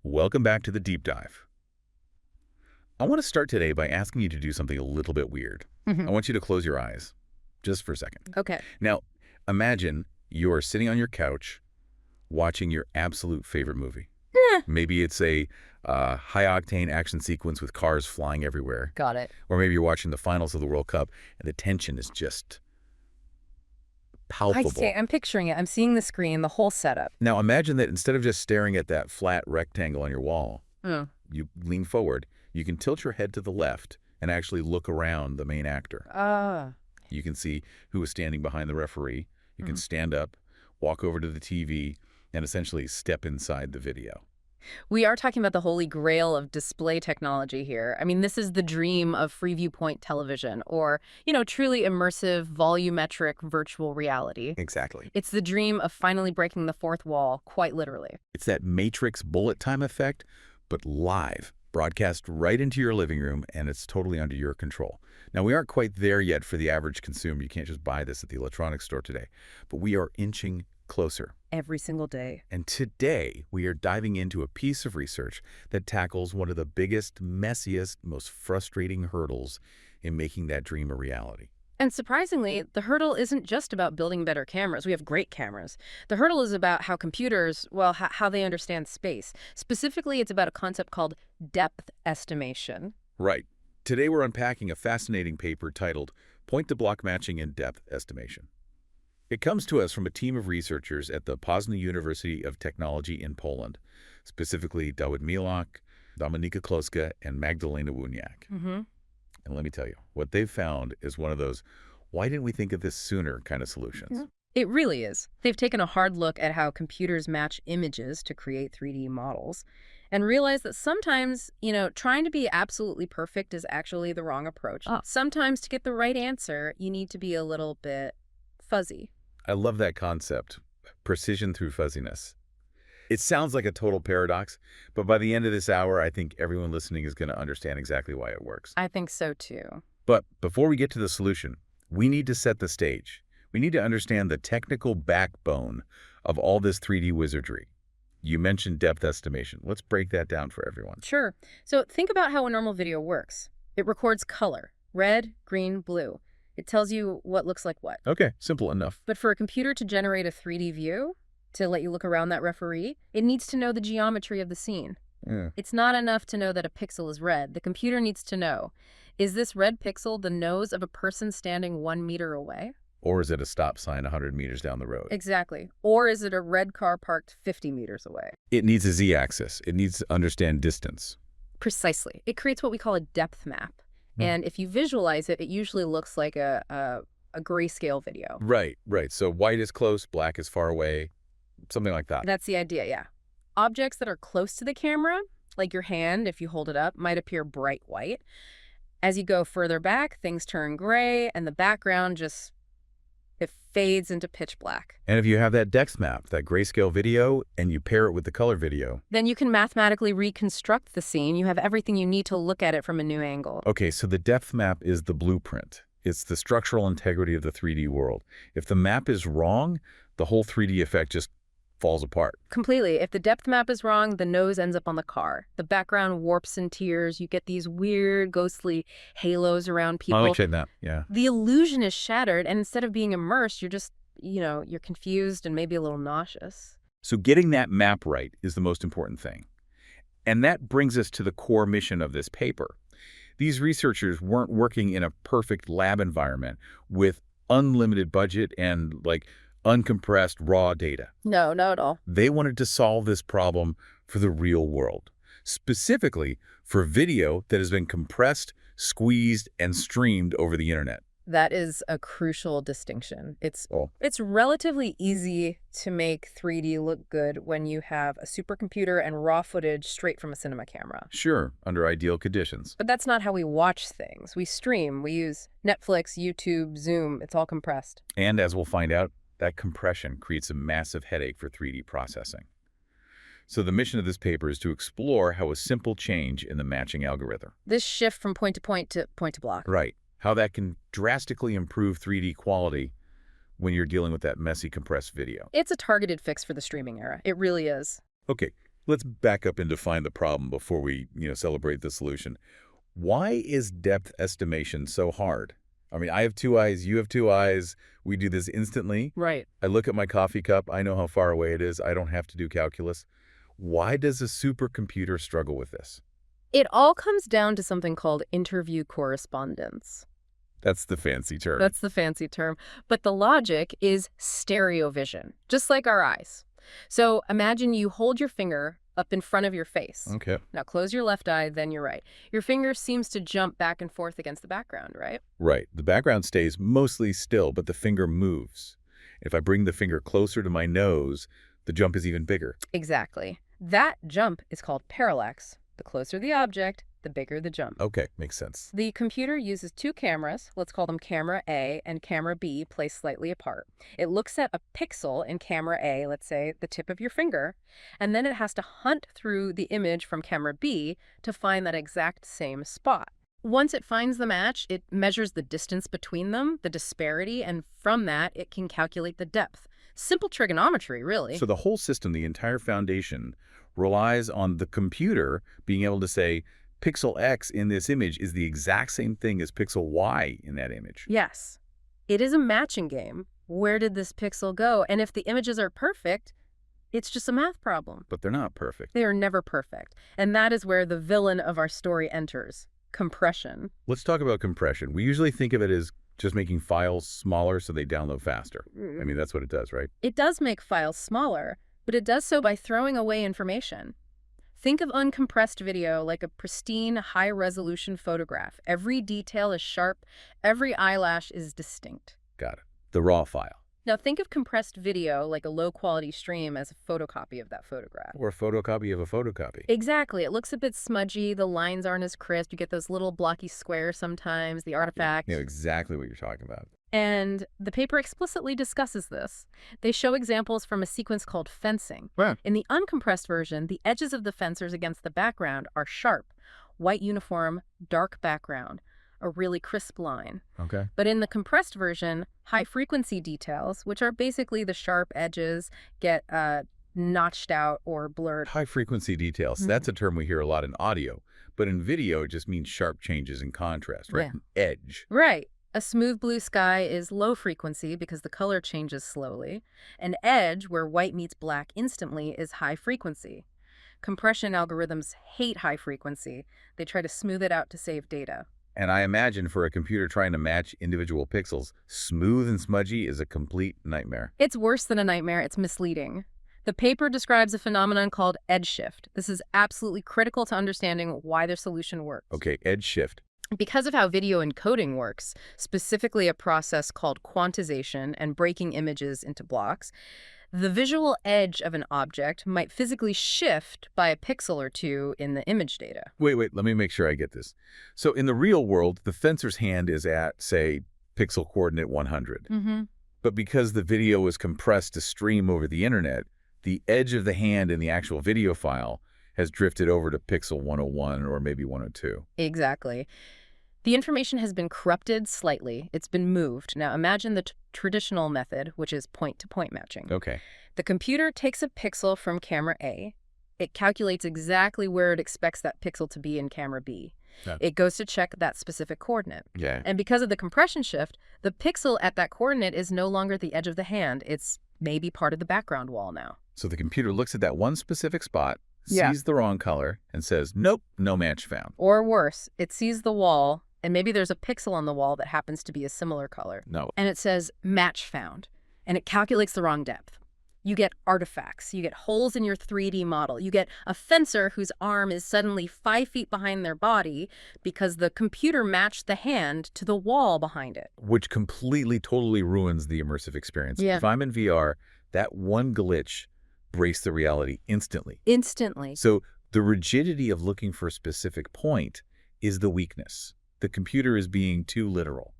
Welcome back to the deep dive. I want to start today by asking you to do something a little bit weird. I want you to close your eyes just for a second. Okay. Now, imagine you're sitting on your couch watching your absolute favorite movie. Maybe it's a high-octane action sequence with cars flying everywhere. Got it. Or maybe you're watching the finals of the World Cup and the tension is just palpable. I see. I'm picturing it. I'm seeing the screen, the whole setup. Now, imagine that instead of just staring at that flat rectangle on your wall, you lean forward, you can tilt your head to the left and actually look around the main actor. You can see who is standing behind the referee. You can stand up, walk over to the TV, and essentially step inside the video. We are talking about the holy grail of display technology here. I mean, this is the dream of free viewpoint television or, truly immersive, volumetric virtual reality. Exactly. It's the dream of finally breaking the fourth wall, quite literally. It's that Matrix bullet time effect, but live, broadcast right into your living room, and it's totally under your control. Now, we aren't quite there yet for the average consumer. You can't just buy this at the electronics store today, but we are inching closer. Every single day. And today, we are diving into a piece of research that tackles one of the biggest, messiest, most frustrating hurdles in making that dream a reality. And surprisingly, the hurdle isn't just about building better cameras. We have great cameras. The hurdle is about how computers, how they understand space. Specifically, it's about a concept called depth estimation. Right. Today, we're unpacking a fascinating paper titled Point-to-Block Matching and Depth Estimation. It comes to us from a team of researchers at the Poznań University of Technology in Poland, specifically Dawid Milak, Dominika Kloska, and Magdalena Wuniak. And let me tell you, what they've found is one of those, why didn't we think of this sooner kind of solutions. It really is. They've taken a hard look at how computers match images to create 3D models and realized that sometimes, trying to be absolutely perfect is actually the wrong approach. Sometimes to get the right answer, you need to be a little bit fuzzy. I love that concept, precision through fuzziness. It sounds like a total paradox, but by the end of this hour, I think everyone listening is going to understand exactly why it works. I think so too. But before we get to the solution, we need to set the stage. We need to understand the technical backbone of all this 3D wizardry. You mentioned depth estimation. Let's break that down for everyone. Sure. So think about how a normal video works. It records color, red, green, blue. It tells you what looks like what. Okay, simple enough. But for a computer to generate a 3D view, to let you look around that referee, it needs to know the geometry of the scene. It's not enough to know that a pixel is red. The computer needs to know, is this red pixel the nose of a person standing 1 meter away? Or is it a stop sign 100 meters down the road? Exactly. Or is it a red car parked 50 meters away? It needs a z-axis. It needs to understand distance. Precisely. It creates what we call a depth map. And if you visualize it, it usually looks like a grayscale video. Right. So white is close, black is far away, something like that. That's the idea, yeah. Objects that are close to the camera, like your hand, if you hold it up, might appear bright white. As you go further back, things turn gray, and the background it fades into pitch black. And if you have that depth map, that grayscale video, and you pair it with the color video, then you can mathematically reconstruct the scene. You have everything you need to look at it from a new angle. Okay, so the depth map is the blueprint. It's the structural integrity of the 3D world. If the map is wrong, the whole 3D effect just falls apart. Completely. If the depth map is wrong, the nose ends up on the car. The background warps and tears. You get these weird, ghostly halos around people. I like that, yeah. The illusion is shattered, and instead of being immersed, you're just, you're confused and maybe a little nauseous. So getting that map right is the most important thing. And that brings us to the core mission of this paper. These researchers weren't working in a perfect lab environment with unlimited budget and, uncompressed raw data. No, not at all. They wanted to solve this problem for the real world, specifically for video that has been compressed, squeezed, and streamed over the internet. That is a crucial distinction. It's relatively easy to make 3D look good when you have a supercomputer and raw footage straight from a cinema camera. Sure, under ideal conditions. But that's not how we watch things. We stream. We use Netflix, YouTube, Zoom. It's all compressed. And as we'll find out, that compression creates a massive headache for 3D processing. So the mission of this paper is to explore how a simple change in the matching algorithm. This shift from point to point to block. Right. How that can drastically improve 3D quality when you're dealing with that messy compressed video. It's a targeted fix for the streaming era. It really is. Okay, Let's back up and define the problem before we, celebrate the solution. Why is depth estimation so hard? I mean, I have two eyes, you have two eyes. We do this instantly. Right. I look at my coffee cup. I know how far away it is. I don't have to do calculus. Why does a supercomputer struggle with this? It all comes down to something called interview correspondence. That's the fancy term. That's the fancy term. But the logic is stereo vision, just like our eyes. So imagine you hold your finger up in front of your face. Okay. Now close your left eye, then your right. Your finger seems to jump back and forth against the background, right? Right. The background stays mostly still, but the finger moves. If I bring the finger closer to my nose, the jump is even bigger. Exactly. That jump is called parallax. The closer the object, the bigger the jump. Okay, makes sense. The computer uses two cameras, let's call them camera A and camera B, placed slightly apart. It looks at a pixel in camera A, let's say the tip of your finger, and then it has to hunt through the image from camera B to find that exact same spot. Once it finds the match, it measures the distance between them, the disparity, and from that, it can calculate the depth. Simple trigonometry, really. So the whole system, the entire foundation, relies on the computer being able to say, pixel X in this image is the exact same thing as pixel Y in that image. Yes. It is a matching game. Where did this pixel go? And if the images are perfect, it's just a math problem. But they're not perfect. They are never perfect. And that is where the villain of our story enters. Compression. Let's talk about compression. We usually think of it as just making files smaller so they download faster. I mean, that's what it does, right? It does make files smaller, but it does so by throwing away information. Think of uncompressed video like a pristine, high-resolution photograph. Every detail is sharp, every eyelash is distinct. Got it. The raw file. Now think of compressed video like a low-quality stream as a photocopy of that photograph. Or a photocopy of a photocopy. Exactly. It looks a bit smudgy, the lines aren't as crisp, you get those little blocky squares sometimes, the artifact. You know exactly what you're talking about. And the paper explicitly discusses this. They show examples from a sequence called fencing. Wow. In the uncompressed version, the edges of the fencers against the background are sharp. White uniform, dark background, a really crisp line. Okay. But in the compressed version, high-frequency details, which are basically the sharp edges, get notched out or blurred. High-frequency details. That's a term we hear a lot in audio. But in video, it just means sharp changes in contrast, right? Yeah. An edge. Right. A smooth blue sky is low frequency because the color changes slowly. An edge, where white meets black instantly, is high frequency. Compression algorithms hate high frequency. They try to smooth it out to save data. And I imagine for a computer trying to match individual pixels, smooth and smudgy is a complete nightmare. It's worse than a nightmare. It's misleading. The paper describes a phenomenon called edge shift. This is absolutely critical to understanding why their solution works. Okay, edge shift. Because of how video encoding works, specifically a process called quantization and breaking images into blocks, the visual edge of an object might physically shift by a pixel or two in the image data. Wait, let me make sure I get this. So in the real world, the fencer's hand is at, say, pixel coordinate 100. But because the video is compressed to stream over the internet, the edge of the hand in the actual video file has drifted over to pixel 101 or maybe 102. Exactly. The information has been corrupted slightly. It's been moved. Now imagine the traditional method, which is point-to-point matching. Okay. The computer takes a pixel from camera A. It calculates exactly where it expects that pixel to be in camera B. Yeah. It goes to check that specific coordinate. Yeah. And because of the compression shift, the pixel at that coordinate is no longer the edge of the hand. It's maybe part of the background wall now. So the computer looks at that one specific spot, Yeah. sees the wrong color, and says, nope, no match found. Or worse, it sees the wall, and maybe there's a pixel on the wall that happens to be a similar color. No. And it says match found, and it calculates the wrong depth. You get artifacts, you get holes in your 3D model, you get a fencer whose arm is suddenly 5 feet behind their body because the computer matched the hand to the wall behind it. Which completely, totally ruins the immersive experience. Yeah. If I'm in VR, that one glitch breaks the reality instantly. Instantly. So the rigidity of looking for a specific point is the weakness. The computer is being too literal.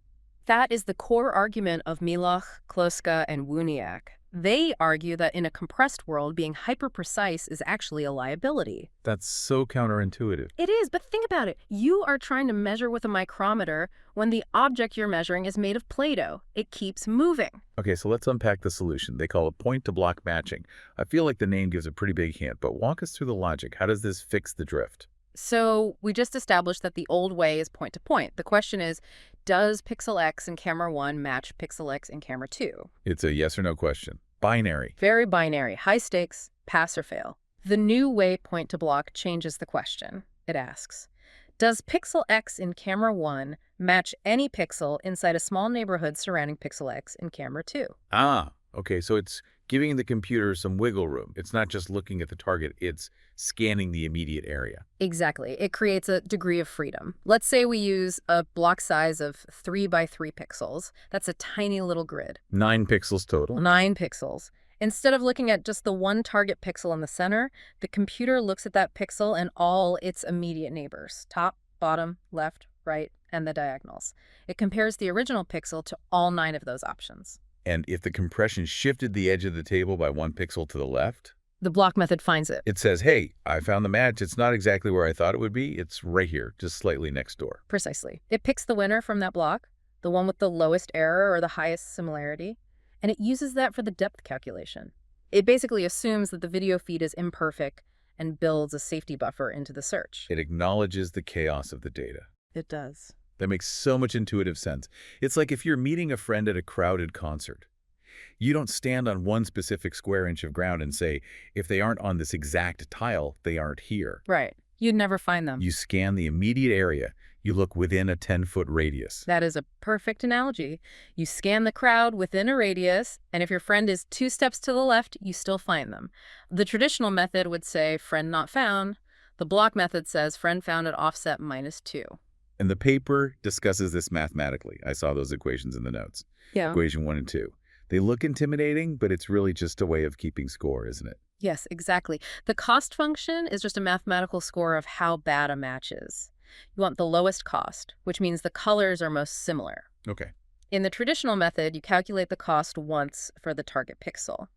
That is the core argument of Miloch, Kloska, and Wuniak. They argue that in a compressed world, being hyper-precise is actually a liability. That's so counterintuitive. It is, but think about it. You are trying to measure with a micrometer when the object you're measuring is made of Play-Doh. It keeps moving. Okay, so let's unpack the solution. They call it point-to-block matching. I feel like the name gives a pretty big hint, but walk us through the logic. How does this fix the drift? So we just established that the old way is point-to-point. The question is, does pixel X in camera 1 match pixel X in camera 2? It's a yes or no question. Binary. Very binary, high stakes, pass or fail. The new way point-to-block changes the question. It asks, does pixel X in camera 1 match any pixel inside a small neighborhood surrounding pixel X in camera 2? Ah, okay, so it's giving the computer some wiggle room. It's not just looking at the target, it's scanning the immediate area. Exactly. It creates a degree of freedom. Let's say we use a block size of 3 by 3 pixels. That's a tiny little grid. 9 pixels total. 9 pixels. Instead of looking at just the one target pixel in the center, the computer looks at that pixel and all its immediate neighbors, top, bottom, left, right, and the diagonals. It compares the original pixel to all 9 of those options. And if the compression shifted the edge of the table by 1 pixel to the left, the block method finds it. it says, hey, I found the match. It's not exactly where I thought it would be. It's right here, just slightly next door. Precisely. It picks the winner from that block, the one with the lowest error or the highest similarity, and it uses that for the depth calculation. It basically assumes that the video feed is imperfect and builds a safety buffer into the search. It acknowledges the chaos of the data. It does. That makes so much intuitive sense. It's like if you're meeting a friend at a crowded concert. You don't stand on one specific square inch of ground and say, if they aren't on this exact tile, they aren't here. Right. You'd never find them. You scan the immediate area. You look within a 10-foot radius. That is a perfect analogy. You scan the crowd within a radius, and if your friend is 2 steps to the left, you still find them. The traditional method would say friend not found. The block method says friend found at offset -2. And the paper discusses this mathematically. I saw those equations in the notes. Yeah. Equation 1 and 2. They look intimidating, but it's really just a way of keeping score, isn't it? Yes, exactly. The cost function is just a mathematical score of how bad a match is. You want the lowest cost, which means the colors are most similar. Okay. In the traditional method, you calculate the cost once for the target pixel.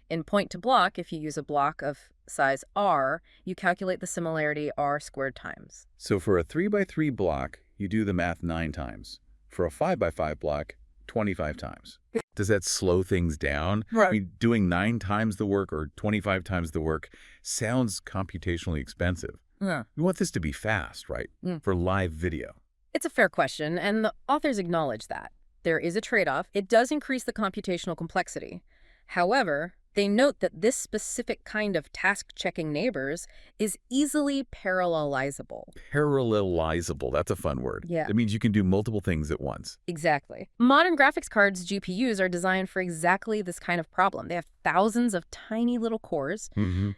In point-to-block, if you use a block of size r, you calculate the similarity r squared times. So for a 3 by 3 block, you do the math 9 times. For a 5 by 5 block, 25 times. Does that slow things down? Right. I mean, doing 9 times the work or 25 times the work sounds computationally expensive. Yeah. We want this to be fast, right? For live video. It's a fair question, and the authors acknowledge that. There is a trade-off. It does increase the computational complexity. However, they note that this specific kind of task-checking neighbors is easily parallelizable. Parallelizable, that's a fun word. Yeah. It means you can do multiple things at once. Exactly. Modern graphics cards, GPUs, are designed for exactly this kind of problem. They have thousands of tiny little cores.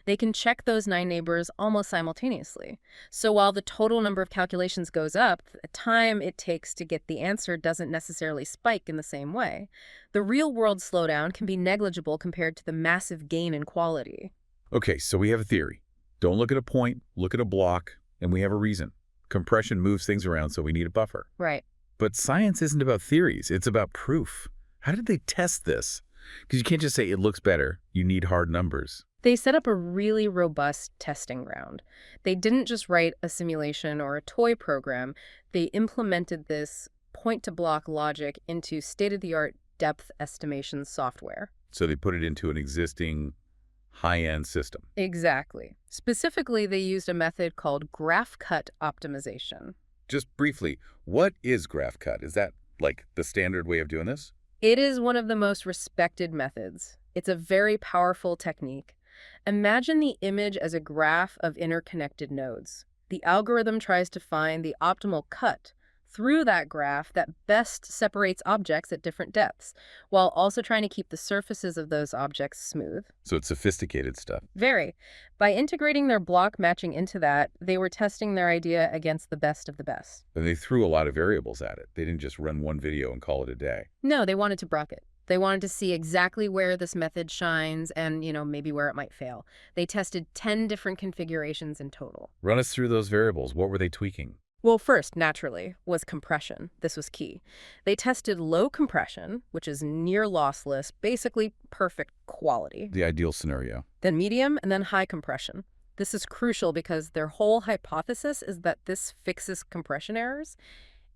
They can check those 9 neighbors almost simultaneously. So while the total number of calculations goes up, the time it takes to get the answer doesn't necessarily spike in the same way. The real-world slowdown can be negligible compared to the massive gain in quality. Okay, so we have a theory. Don't look at a point, look at a block, and we have a reason. Compression moves things around, so we need a buffer. Right. But science isn't about theories, it's about proof. How did they test this? Because you can't just say it looks better. You need hard numbers. They set up a really robust testing ground. They didn't just write a simulation or a toy program. They implemented this point-to-block logic into state-of-the-art depth estimation software. So they put it into an existing high-end system. Exactly. Specifically, they used a method called graph cut optimization. Just briefly, what is graph cut? Is that like the standard way of doing this? It is one of the most respected methods. It's a very powerful technique. Imagine the image as a graph of interconnected nodes. The algorithm tries to find the optimal cut through that graph that best separates objects at different depths, while also trying to keep the surfaces of those objects smooth. So it's sophisticated stuff. Very. By integrating their block matching into that, they were testing their idea against the best of the best. And they threw a lot of variables at it. They didn't just run one video and call it a day. No, they wanted to bracket. They wanted to see exactly where this method shines and, maybe where it might fail. They tested 10 different configurations in total. Run us through those variables. What were they tweaking? Well, first, naturally, was compression. This was key. They tested low compression, which is near lossless, basically perfect quality. The ideal scenario. Then medium, and then high compression. This is crucial because their whole hypothesis is that this fixes compression errors.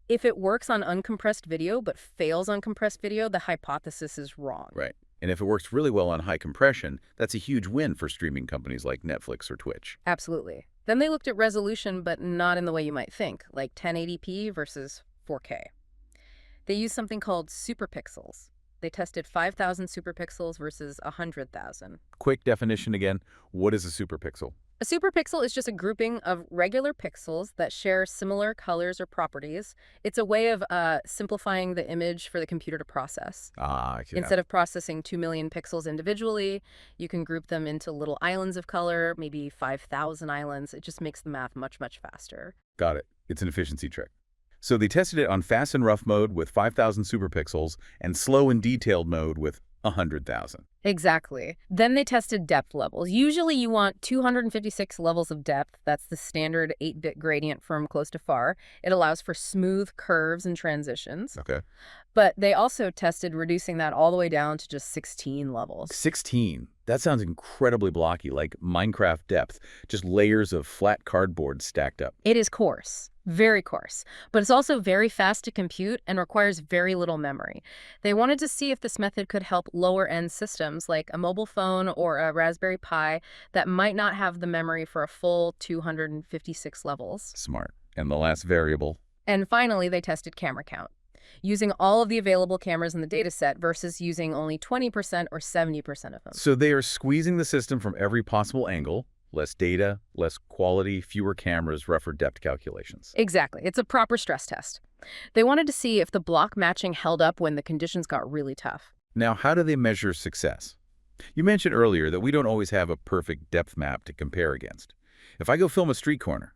If it works on uncompressed video but fails on compressed video, the hypothesis is wrong. Right. And if it works really well on high compression, that's a huge win for streaming companies like Netflix or Twitch. Absolutely. Then they looked at resolution, but not in the way you might think, like 1080p versus 4K. They used something called superpixels. They tested 5,000 superpixels versus 100,000. Quick definition again, what is a superpixel? A superpixel is just a grouping of regular pixels that share similar colors or properties. It's a way of simplifying the image for the computer to process. Yeah. Instead of processing 2 million pixels individually, you can group them into little islands of color, maybe 5,000 islands. It just makes the math much, much faster. Got it. It's an efficiency trick. So they tested it on fast and rough mode with 5,000 superpixels and slow and detailed mode with 100,000. Exactly. Then they tested depth levels. Usually you want 256 levels of depth. That's the standard 8-bit gradient from close to far. It allows for smooth curves and transitions. Okay. But they also tested reducing that all the way down to just 16 levels. 16. That sounds incredibly blocky, like Minecraft depth, just layers of flat cardboard stacked up. It is coarse. Very coarse, but it's also very fast to compute and requires very little memory. They wanted to see if this method could help lower-end systems like a mobile phone or a Raspberry Pi that might not have the memory for a full 256 levels. Smart. And the last variable? And finally, they tested camera count, using all of the available cameras in the dataset versus using only 20% or 70% of them. So they are squeezing the system from every possible angle. Less data, less quality, fewer cameras, rougher depth calculations. Exactly. It's a proper stress test. They wanted to see if the block matching held up when the conditions got really tough. Now, how do they measure success? You mentioned earlier that we don't always have a perfect depth map to compare against. If I go film a street corner,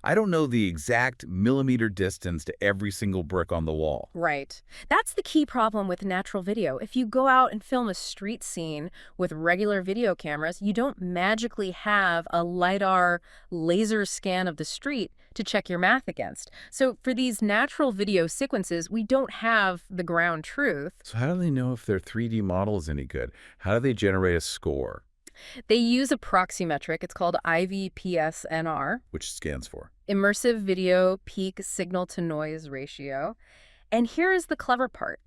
I don't know the exact millimeter distance to every single brick on the wall. Right. That's the key problem with natural video. If you go out and film a street scene with regular video cameras, you don't magically have a LiDAR laser scan of the street to check your math against. So for these natural video sequences, we don't have the ground truth. So how do they know if their 3D model is any good? How do they generate a score? They use a proxy metric. It's called IVPSNR. Which stands for? Immersive Video Peak Signal-to-Noise Ratio. And here is the clever part.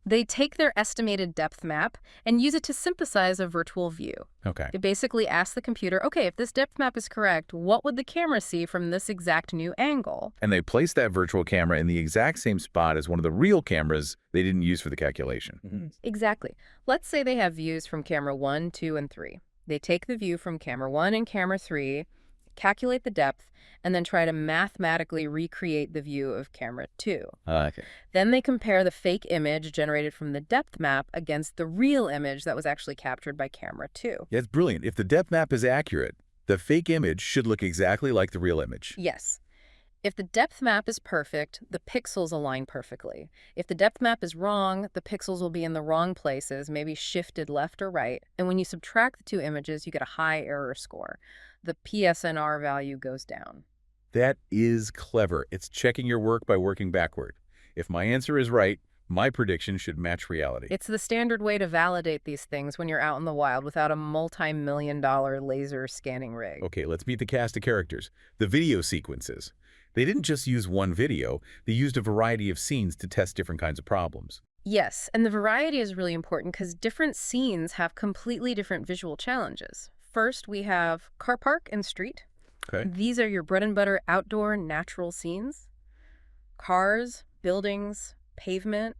They take their estimated depth map and use it to synthesize a virtual view. Okay. They basically ask the computer, okay, if this depth map is correct, what would the camera see from this exact new angle? And they place that virtual camera in the exact same spot as one of the real cameras they didn't use for the calculation. Exactly. Let's say they have views from camera 1, 2, and 3. They take the view from camera 1 and camera 3, calculate the depth, and then try to mathematically recreate the view of camera 2. Okay. Then they compare the fake image generated from the depth map against the real image that was actually captured by camera 2. Yeah, it's brilliant. If the depth map is accurate, the fake image should look exactly like the real image. Yes. If the depth map is perfect, the pixels align perfectly. If the depth map is wrong, the pixels will be in the wrong places, maybe shifted left or right. And when you subtract the two images, you get a high error score. The PSNR value goes down. That is clever. It's checking your work by working backward. If my answer is right, my prediction should match reality. It's the standard way to validate these things when you're out in the wild without a multi-million-dollar laser scanning rig. Okay, let's meet the cast of characters. The video sequences. They didn't just use one video, they used a variety of scenes to test different kinds of problems. Yes, and the variety is really important because different scenes have completely different visual challenges. First, we have car park and street. Okay. These are your bread and butter outdoor natural scenes. Cars, buildings, pavement,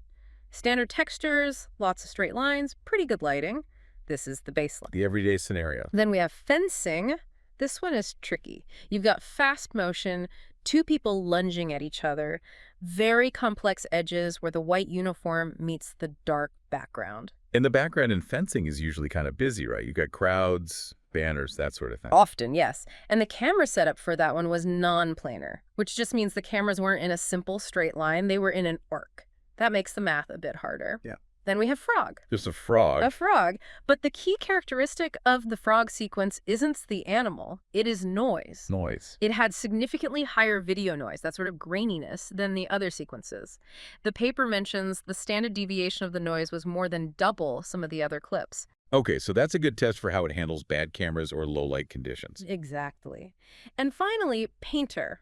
standard textures, lots of straight lines, pretty good lighting. This is the baseline. The everyday scenario. Then we have fencing. This one is tricky. You've got fast motion, two people lunging at each other, very complex edges where the white uniform meets the dark background. And the background in fencing is usually kind of busy, right? You've got crowds, banners, that sort of thing. Often, yes. And the camera setup for that one was non-planar, which just means the cameras weren't in a simple straight line. They were in an arc. That makes the math a bit harder. Yeah. Then we have frog. Just a frog. A frog. But the key characteristic of the frog sequence isn't the animal. It is noise. Noise. It had significantly higher video noise, that sort of graininess, than the other sequences. The paper mentions the standard deviation of the noise was more than double some of the other clips. Okay, so that's a good test for how it handles bad cameras or low light conditions. Exactly. And finally, painter.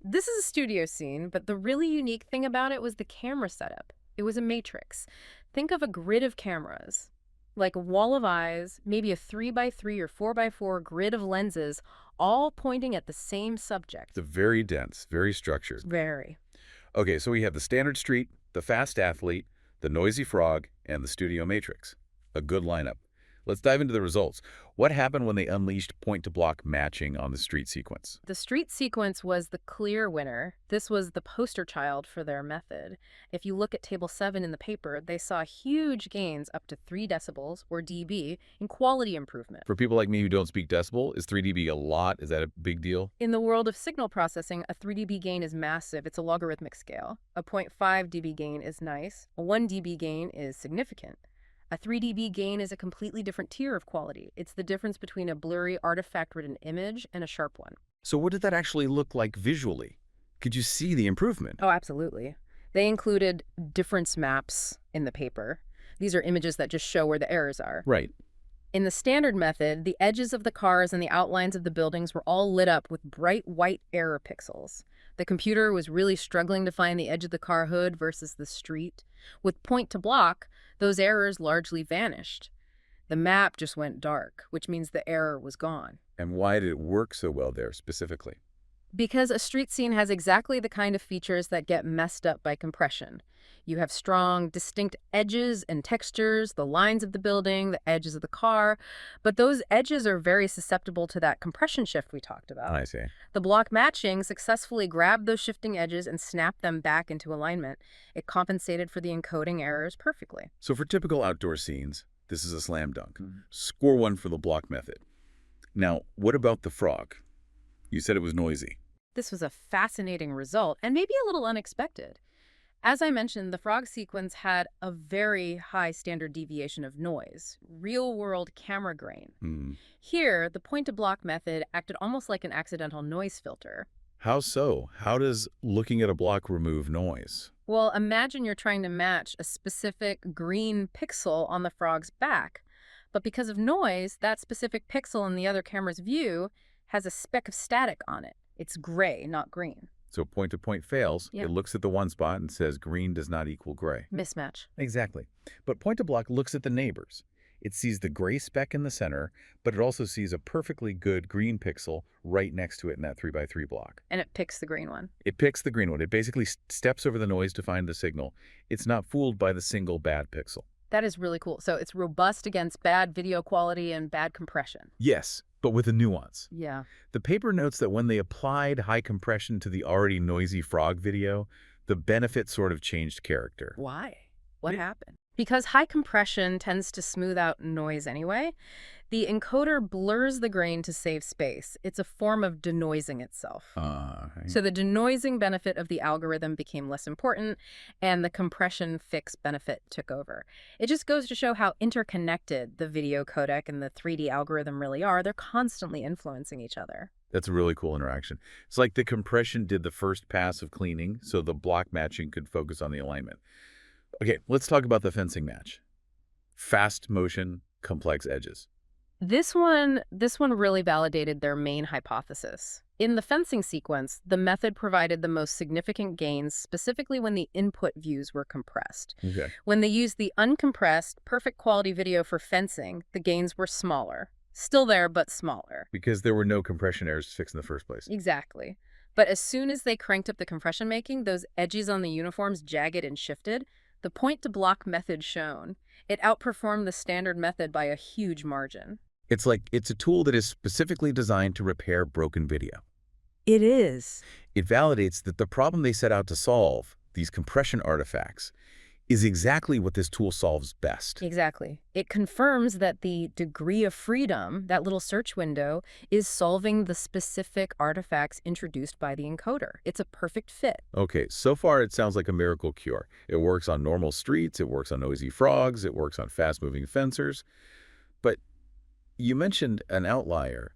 This is a studio scene, but the really unique thing about it was the camera setup. It was a matrix. Think of a grid of cameras, like a wall of eyes, maybe a 3x3 or 4x4 grid of lenses, all pointing at the same subject. It's very dense, very structured. Very. Okay, so we have the standard street, the fast athlete, the noisy frog, and the studio matrix. A good lineup. Let's dive into the results. What happened when they unleashed point-to-block matching on the street sequence? The street sequence was the clear winner. This was the poster child for their method. If you look at Table 7 in the paper, they saw huge gains up to 3 decibels, or dB, in quality improvement. For people like me who don't speak decibel, is 3 dB a lot? Is that a big deal? In the world of signal processing, a 3 dB gain is massive. It's a logarithmic scale. A 0.5 dB gain is nice. A 1 dB gain is significant. A 3 dB gain is a completely different tier of quality. It's the difference between a blurry, artifact-ridden image and a sharp one. So what did that actually look like visually? Could you see the improvement? Oh, absolutely. They included difference maps in the paper. These are images that just show where the errors are. Right. In the standard method, the edges of the cars and the outlines of the buildings were all lit up with bright white error pixels. The computer was really struggling to find the edge of the car hood versus the street. With point-to-block, those errors largely vanished. The map just went dark, which means the error was gone. And why did it work so well there specifically? Because a street scene has exactly the kind of features that get messed up by compression. You have strong, distinct edges and textures, the lines of the building, the edges of the car, but those edges are very susceptible to that compression shift we talked about. I see. The block matching successfully grabbed those shifting edges and snapped them back into alignment. It compensated for the encoding errors perfectly. So for typical outdoor scenes, this is a slam dunk. Score 1 for the block method. Now, what about the frog? You said it was noisy. This was a fascinating result, and maybe a little unexpected. As I mentioned, the frog sequence had a very high standard deviation of noise, real-world camera grain. Here, the point-to-block method acted almost like an accidental noise filter. How so? How does looking at a block remove noise? Well, imagine you're trying to match a specific green pixel on the frog's back, but because of noise, that specific pixel in the other camera's view has a speck of static on it. It's gray, not green. So point-to-point fails. Yeah. It looks at the one spot and says green does not equal gray. Mismatch. Exactly. But point-to-block looks at the neighbors. It sees the gray speck in the center, but it also sees a perfectly good green pixel right next to it in that 3x3 block. And it picks the green one. It picks the green one. It basically steps over the noise to find the signal. It's not fooled by the single bad pixel. That is really cool. So it's robust against bad video quality and bad compression. Yes, but with a nuance. Yeah. The paper notes that when they applied high compression to the already noisy frog video, the benefit sort of changed character. Why? What happened? Because high compression tends to smooth out noise anyway, the encoder blurs the grain to save space. It's a form of denoising itself. So the denoising benefit of the algorithm became less important, and the compression fix benefit took over. It just goes to show how interconnected the video codec and the 3D algorithm really are. They're constantly influencing each other. That's a really cool interaction. It's like the compression did the first pass of cleaning, so the block matching could focus on the alignment. Okay, let's talk about the fencing match. Fast motion, complex edges. This one really validated their main hypothesis. In the fencing sequence, the method provided the most significant gains, specifically when the input views were compressed. Okay. When they used the uncompressed, perfect quality video for fencing, the gains were smaller. Still there, but smaller. Because there were no compression errors to fix in the first place. Exactly. But as soon as they cranked up the compression making, those edges on the uniforms jagged and shifted. The point-to-block method shone. It outperformed the standard method by a huge margin. It's a tool that is specifically designed to repair broken video. It is. It validates that the problem they set out to solve, these compression artifacts, is exactly what this tool solves best. Exactly. It confirms that the degree of freedom, that little search window, is solving the specific artifacts introduced by the encoder. It's a perfect fit. Okay, so far it sounds like a miracle cure. It works on normal streets, it works on noisy frogs, it works on fast-moving fencers. But you mentioned an outlier.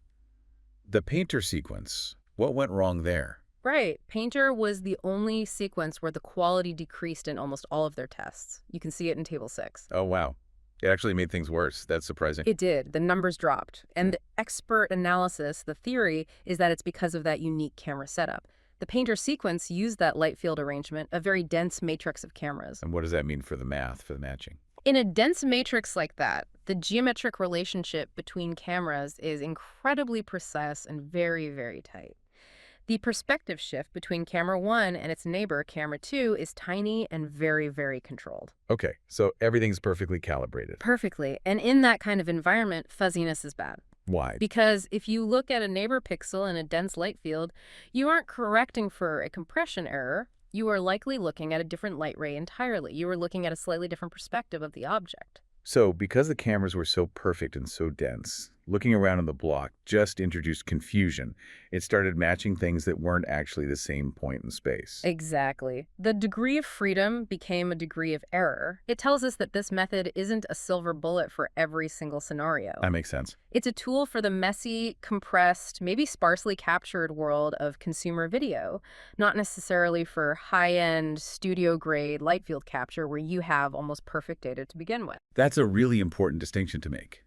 The painter sequence. What went wrong there? Right. Painter was the only sequence where the quality decreased in almost all of their tests. You can see it in Table 6. Oh, wow. It actually made things worse. That's surprising. It did. The numbers dropped. And the expert analysis, the theory, is that it's because of that unique camera setup. The Painter sequence used that light field arrangement, a very dense matrix of cameras. And what does that mean for the math, for the matching? In a dense matrix like that, the geometric relationship between cameras is incredibly precise and very, very tight. The perspective shift between camera 1 and its neighbor, camera 2, is tiny and very, very controlled. Okay, so everything's perfectly calibrated. Perfectly. And in that kind of environment, fuzziness is bad. Why? Because if you look at a neighbor pixel in a dense light field, you aren't correcting for a compression error. You are likely looking at a different light ray entirely. You are looking at a slightly different perspective of the object. So, because the cameras were so perfect and so dense, looking around in the block just introduced confusion. It started matching things that weren't actually the same point in space. Exactly. The degree of freedom became a degree of error. It tells us that this method isn't a silver bullet for every single scenario. That makes sense. It's a tool for the messy, compressed, maybe sparsely captured world of consumer video, not necessarily for high-end, studio-grade light field capture where you have almost perfect data to begin with. That's a really important distinction to make.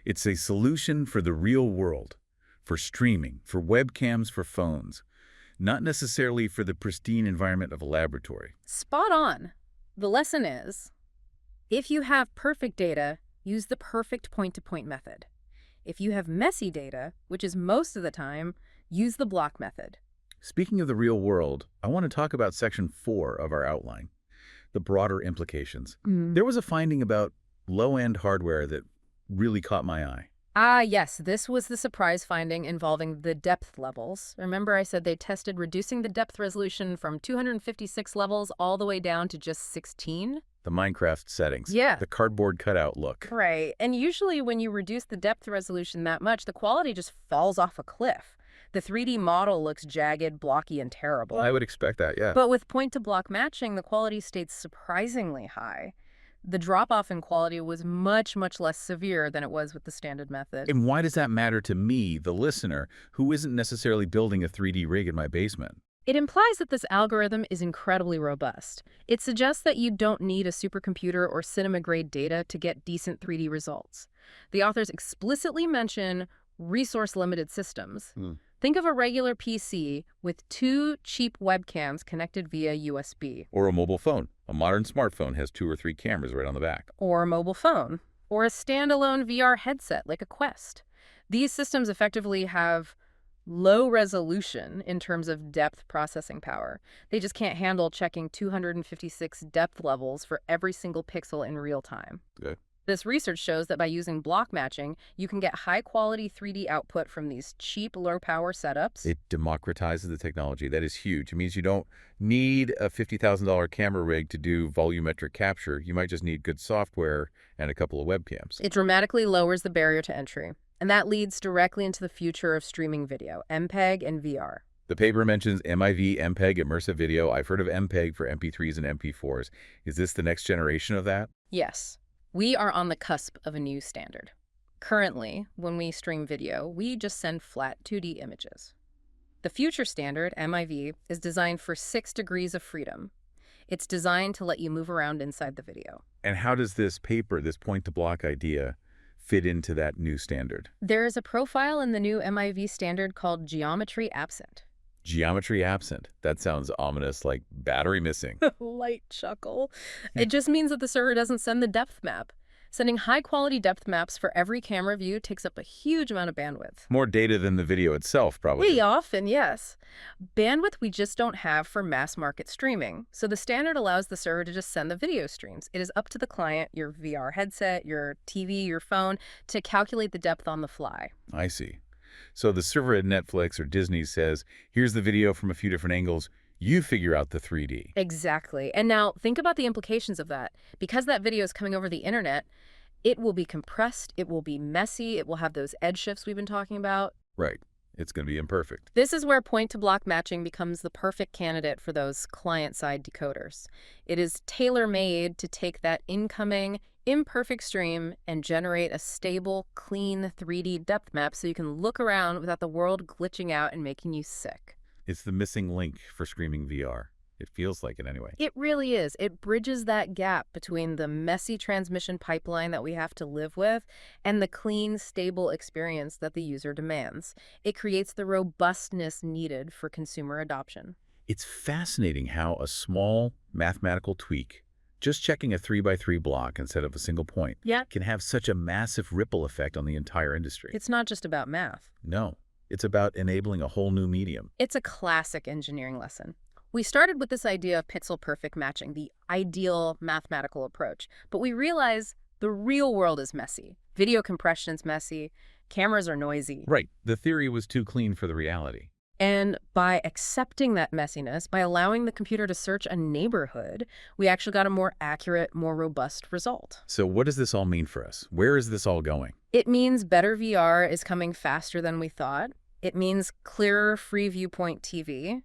It's a solution for the real world, for streaming, for webcams, for phones, not necessarily for the pristine environment of a laboratory. Spot on. The lesson is, if you have perfect data, use the perfect point-to-point method. If you have messy data, which is most of the time, use the block method. Speaking of the real world, I want to talk about Section 4 of our outline, the broader implications. There was a finding about low-end hardware that really caught my eye. Ah, yes, this was the surprise finding involving the depth levels. Remember I said they tested reducing the depth resolution from 256 levels all the way down to just 16? The Minecraft settings. Yeah. The cardboard cutout look. Right, and usually when you reduce the depth resolution that much, the quality just falls off a cliff. The 3D model looks jagged, blocky, and terrible. Well, I would expect that, yeah. But with point-to-block matching, the quality stayed surprisingly high. The drop-off in quality was much, much less severe than it was with the standard method. And why does that matter to me, the listener, who isn't necessarily building a 3D rig in my basement? It implies that this algorithm is incredibly robust. It suggests that you don't need a supercomputer or cinema-grade data to get decent 3D results. The authors explicitly mention resource-limited systems. Think of a regular PC with 2 cheap webcams connected via USB. Or a mobile phone. A modern smartphone has 2 or 3 cameras right on the back. Or a mobile phone. Or a standalone VR headset like a Quest. These systems effectively have low resolution in terms of depth processing power. They just can't handle checking 256 depth levels for every single pixel in real time. Good. This research shows that by using block matching, you can get high-quality 3D output from these cheap, low-power setups. It democratizes the technology. That is huge. It means you don't need a $50,000 camera rig to do volumetric capture. You might just need good software and a couple of webcams. It dramatically lowers the barrier to entry. And that leads directly into the future of streaming video, MPEG and VR. The paper mentions MIV, MPEG, immersive video. I've heard of MPEG for MP3s and MP4s. Is this the next generation of that? Yes. We are on the cusp of a new standard. Currently, when we stream video, we just send flat 2D images. The future standard, MIV, is designed for 6 degrees of freedom. It's designed to let you move around inside the video. And how does this paper, this point-to-block idea, fit into that new standard? There is a profile in the new MIV standard called geometry absent. Geometry absent. That sounds ominous, like battery missing. Light chuckle. It just means that the server doesn't send the depth map. Sending high-quality depth maps for every camera view takes up a huge amount of bandwidth. More data than the video itself, probably. We often, yes. Bandwidth we just don't have for mass-market streaming. So the standard allows the server to just send the video streams. It is up to the client, your VR headset, your TV, your phone, to calculate the depth on the fly. I see. So the server at Netflix or Disney says, here's the video from a few different angles. You figure out the 3D. Exactly. And now think about the implications of that. Because that video is coming over the internet, it will be compressed, it will be messy, it will have those edge shifts we've been talking about. Right. It's going to be imperfect. This is where point-to-block matching becomes the perfect candidate for those client-side decoders. It is tailor-made to take that incoming, imperfect stream and generate a stable, clean 3D depth map so you can look around without the world glitching out and making you sick. It's the missing link for streaming VR. It feels like it anyway. It really is. It bridges that gap between the messy transmission pipeline that we have to live with and the clean, stable experience that the user demands. It creates the robustness needed for consumer adoption. It's fascinating how a small mathematical tweak, just checking a 3x3 block instead of a single point, can have such a massive ripple effect on the entire industry. It's not just about math. No, it's about enabling a whole new medium. It's a classic engineering lesson. We started with this idea of pixel-perfect matching, the ideal mathematical approach, but we realize the real world is messy. Video compression's messy, cameras are noisy. Right. The theory was too clean for the reality. And by accepting that messiness, by allowing the computer to search a neighborhood, we actually got a more accurate, more robust result. So what does this all mean for us? Where is this all going? It means better VR is coming faster than we thought. It means clearer free viewpoint TV.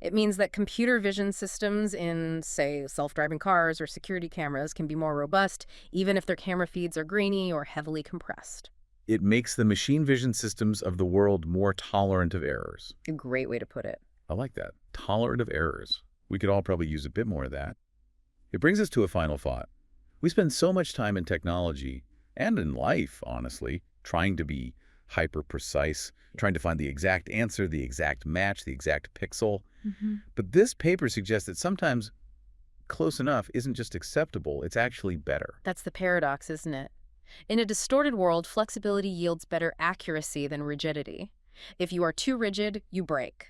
It means that computer vision systems in, say, self-driving cars or security cameras can be more robust, even if their camera feeds are grainy or heavily compressed. It makes the machine vision systems of the world more tolerant of errors. A great way to put it. I like that. Tolerant of errors. We could all probably use a bit more of that. It brings us to a final thought. We spend so much time in technology, and in life, honestly, trying to be hyper-precise, trying to find the exact answer, the exact match, the exact pixel. But this paper suggests that sometimes close enough isn't just acceptable, it's actually better. That's the paradox, isn't it? In a distorted world, flexibility yields better accuracy than rigidity. If you are too rigid, you break.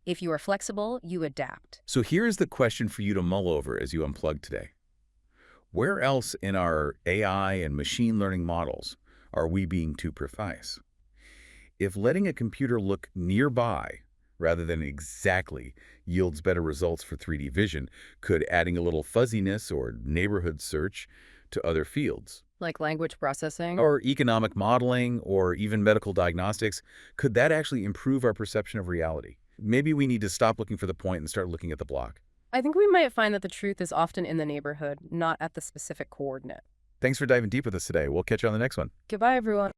If you are flexible, you adapt. So here's the question for you to mull over as you unplug today. Where else in our AI and machine learning models are we being too precise? If letting a computer look nearby rather than exactly yields better results for 3D vision, could adding a little fuzziness or neighborhood search to other fields, like language processing or economic modeling, or even medical diagnostics, could that actually improve our perception of reality? Maybe we need to stop looking for the point and start looking at the block. I think we might find that the truth is often in the neighborhood, not at the specific coordinate. Thanks for diving deep with us today. We'll catch you on the next one. Goodbye, everyone.